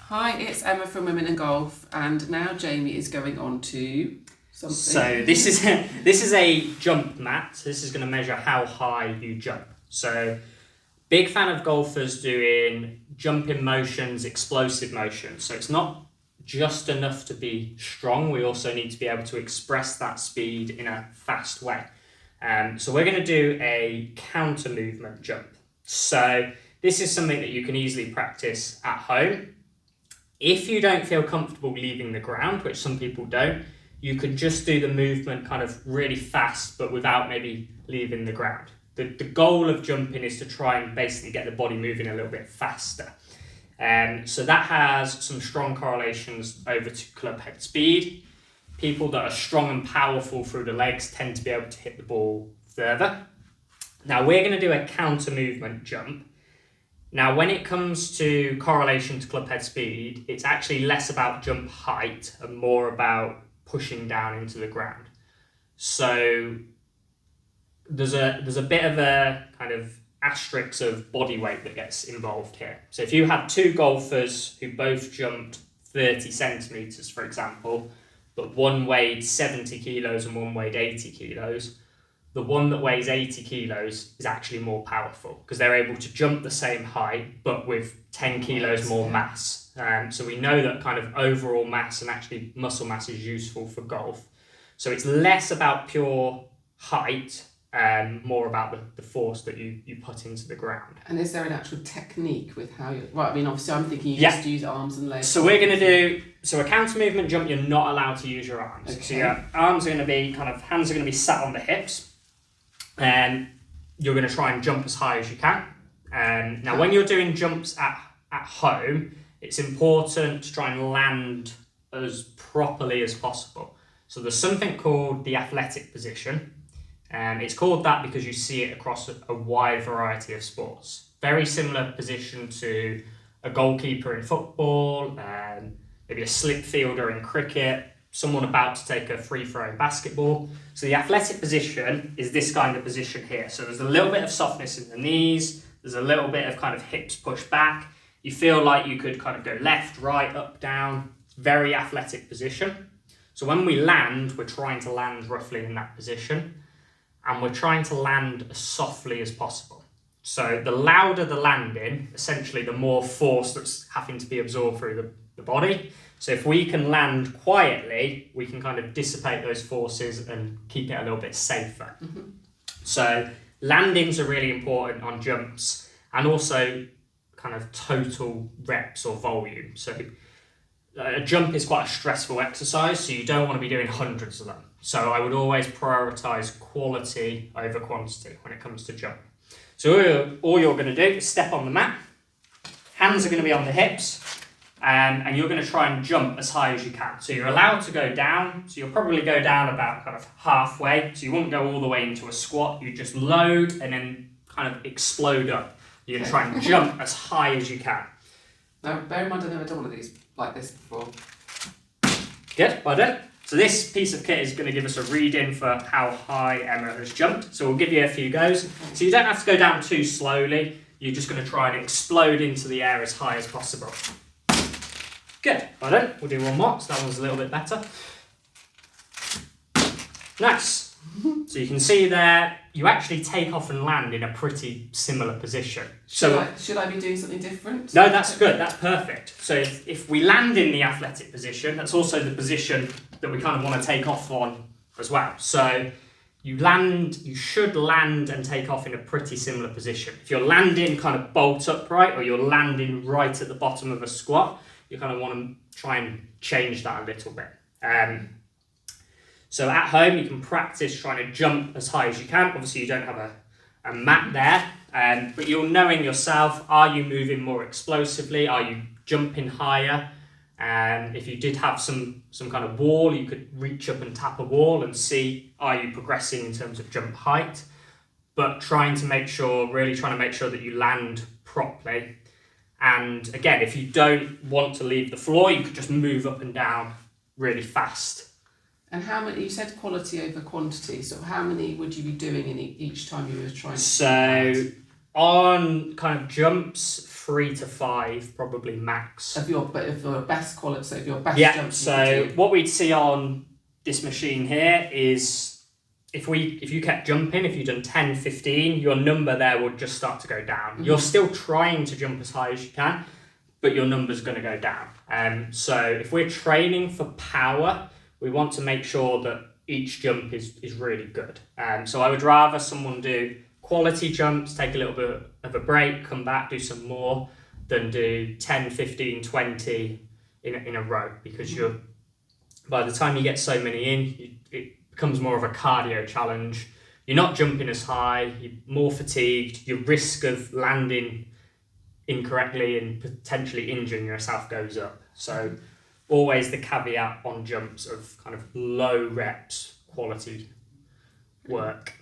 Hi, it's Emma from Women in Golf, and now Jamie is going on to something. So this is a jump mat. So this is going to measure how high you jump. So big fan of golfers doing jumping motions, explosive motions. So it's not just enough to be strong. We also need to be able to express that speed in a fast way. So we're going to do a counter movement jump. So this is something that you can easily practice at home. If you don't feel comfortable leaving the ground, which some people don't, you can just do the movement kind of really fast, but without maybe leaving the ground. The goal of jumping is to try and basically get the body moving a little bit faster. So that has some strong correlations over to club head speed. People that are strong and powerful through the legs tend to be able to hit the ball further. Now we're going to do a counter movement jump. Now, when it comes to correlation to club head speed, it's actually less about jump height and more about pushing down into the ground. So there's a bit of a kind of asterisk of body weight that gets involved here. So if you had two golfers who both jumped 30 centimetres, for example, but one weighed 70 kilos and one weighed 80 kilos, the one that weighs 80 kilos is actually more powerful because they're able to jump the same height but with 10 kilos more mass. So we know that kind of overall mass and actually muscle mass is useful for golf. So it's less about pure height and more about the force that you put into the ground. And is there an actual technique with how you... Well, I mean, obviously I'm thinking you just use arms and legs. So we're going to do... So a counter movement jump, you're not allowed to use your arms. Okay. So your arms are going to be hands are going to be sat on the hips. And you're going to try and jump as high as you can. Now, when you're doing jumps at home, it's important to try and land as properly as possible. So there's something called the athletic position. It's called that because you see it across a wide variety of sports. Very similar position to a goalkeeper in football, maybe a slip fielder in cricket, someone about to take a free throw in basketball. So the athletic position is this kind of position here. So there's a little bit of softness in the knees. There's a little bit of kind of hips pushed back. You feel like you could kind of go left, right, up, down. Very athletic position. So when we land, we're trying to land roughly in that position. And we're trying to land as softly as possible. So the louder the landing, essentially the more force that's having to be absorbed through the body. So if we can land quietly, we can kind of dissipate those forces and keep it a little bit safer. Mm-hmm. So landings are really important on jumps and also kind of total reps or volume. So a jump is quite a stressful exercise, so you don't want to be doing hundreds of them. So I would always prioritise quality over quantity when it comes to jump. So all you're going to do is step on the mat, hands are going to be on the hips, and you're going to try and jump as high as you can. So you're allowed to go down, so you'll probably go down about kind of halfway, so you won't go all the way into a squat, you just load and then kind of explode up. You're going to try and jump as high as you can. Now, bear in mind, I've never done one of these like this before. Good, well done. So this piece of kit is going to give us a reading for how high Emma has jumped. So we'll give you a few goes. So you don't have to go down too slowly. You're just going to try and explode into the air as high as possible. Good, well done. We'll do one more, so that one's a little bit better. Nice. So you can see there, you actually take off and land in a pretty similar position. Should I be doing something different? No, that's good, that's perfect. So if we land in the athletic position, that's also the position that we kind of want to take off on as well. So you should land and take off in a pretty similar position. If you're landing kind of bolt upright or you're landing right at the bottom of a squat, you kind of want to try and change that a little bit. So at home, you can practice trying to jump as high as you can. Obviously, you don't have a mat there, but you're knowing yourself, are you moving more explosively? Are you jumping higher? If you did have some kind of wall, you could reach up and tap a wall and see, are you progressing in terms of jump height? But really trying to make sure that you land properly. And again, if you don't want to leave the floor, you could just move up and down really fast. And how many, you said quality over quantity, so how many would you be doing in each time you were trying to... So on kind of jumps 3 to 5 probably max. If your best quality, so if your best Yeah, jumps so what we'd see on this machine here is if you kept jumping, if you'd done 10, 15, your number there would just start to go down. Mm-hmm. You're still trying to jump as high as you can, but your number's going to go down. So if we're training for power, we want to make sure that each jump is really good. So I would rather someone do quality jumps, take a little bit of a break, come back, do some more, than do 10, 15, 20 in a row, because by the time you get so many in, it becomes more of a cardio challenge. You're not jumping as high, you're more fatigued, your risk of landing incorrectly and potentially injuring yourself goes up. So always the caveat on jumps of kind of low reps quality work.